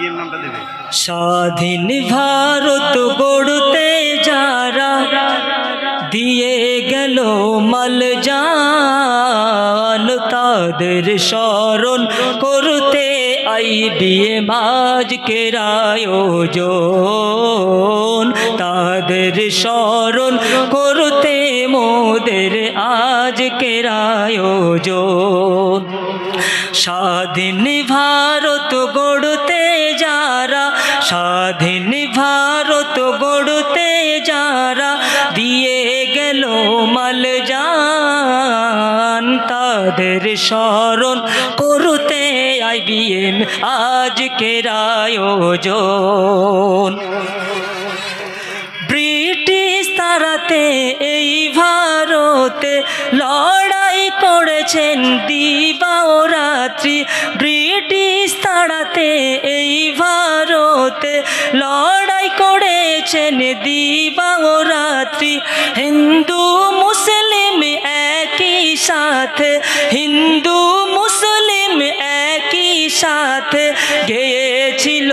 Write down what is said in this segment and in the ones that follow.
IBM নামটা দেবে। স্বাধীন ভারত গড়তে যারা দিয়ে গেল মাল জান, তাদের স্মরণ করতে আইবিএম আজকের আয়োজন। তাদের স্মরণ করতে মোদের আজকের আয়োজন। স্বাধীন ভারত গড়তে যারা, স্বাধীন ভারত গড়তে যারা দিয়ে গেল মাল জান, তাদের স্মরণ করতে আইবিএম আজকের আয়োজন। ব্রিটিশ তাড়াতে এই ভারতে লড়াই করেছেন দিবা ও রাত্রি। ব্রিটিশ তাড়াতে এই ভারতে লড়াই করেছেন দিবা ও রাত্রি। হিন্দু মুসলিম একই সাথে, হিন্দু মুসলিম একই সাথে গেয়েছিল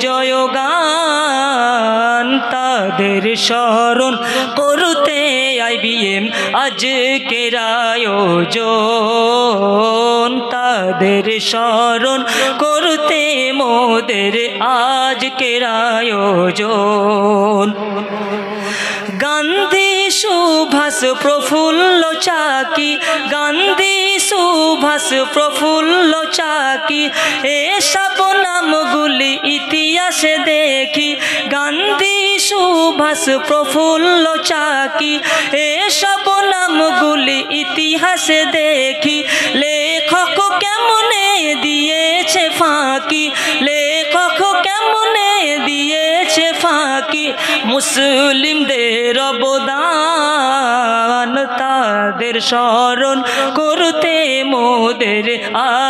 জয়গান। তাদের স্মরণ করতে আইবিএম আজকের আয়োজন। তাদের স্মরণ করতে মোদের আজকের আয়োজন। গান্ধী সুভাষ প্রফুল্ল চাকি, গান্ধী সুভাষ প্রফুল্ল চাকি এসব নামগুলি ইতিহাসে দেখি। গান্ধী সুভাষ প্রফুল্ল চাকি এসব নামগুলি ইতিহাসে দেখি। লেখক কেমনে দিয়েছে ফাঁকি, লেখক কেমনে দিয়েছে ফাঁকি মুসলিমদের অবদান। তাদের স্মরণ করতে মোদের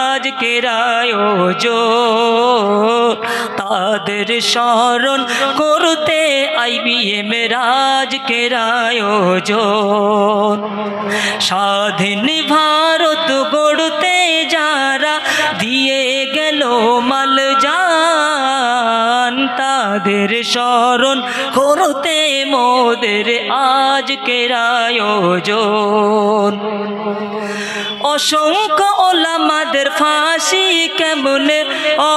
আজকের আয়োজন। তাদের স্মরণ করতে আইবিএম আজকের আয়োজন। স্বাধীন ভারত গড়তে যারা দিয়ে গেল মাল জান, তাদের স্মরণ করতে মোদের আজকের আয়োজন। অসংখ্য ওলামাদের ফাঁসি কেমনে,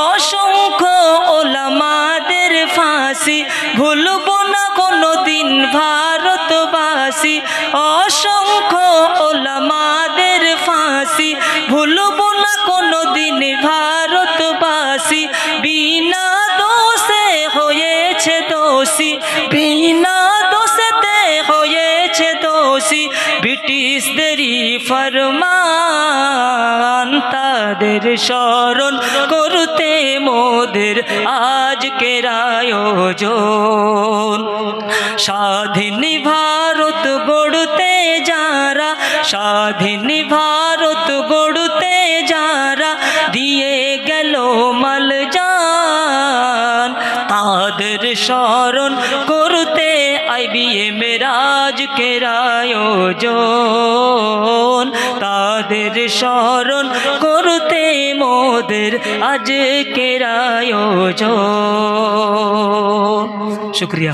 অসংখ্য ওলামাদের ফাঁসি ভুলব না কোনোদিন ভারতবাসী। অসংখ্য ওলামাদের ফাঁসি ভুলব না কোনোদিন ভারতবাসী। বিনা দোষে হয়েছে দোষী, বিনা দোষেতে হয়েছে দোষী ব্রিটিশদেরই ফরমান। তাদের স্মরণ করতে মোদের আজকের আয়োজন। স্বাধীন ভারত গড়তে যারা, স্বাধীন ভারত গড়তে যারা দিয়ে গেল মাল জান, তাদের স্মরণ করতে আইবিএম আজকের আয়োজন। তাদের স্মরণ করতে মোদের আজকের আয়োজন। শুক্রিয়া।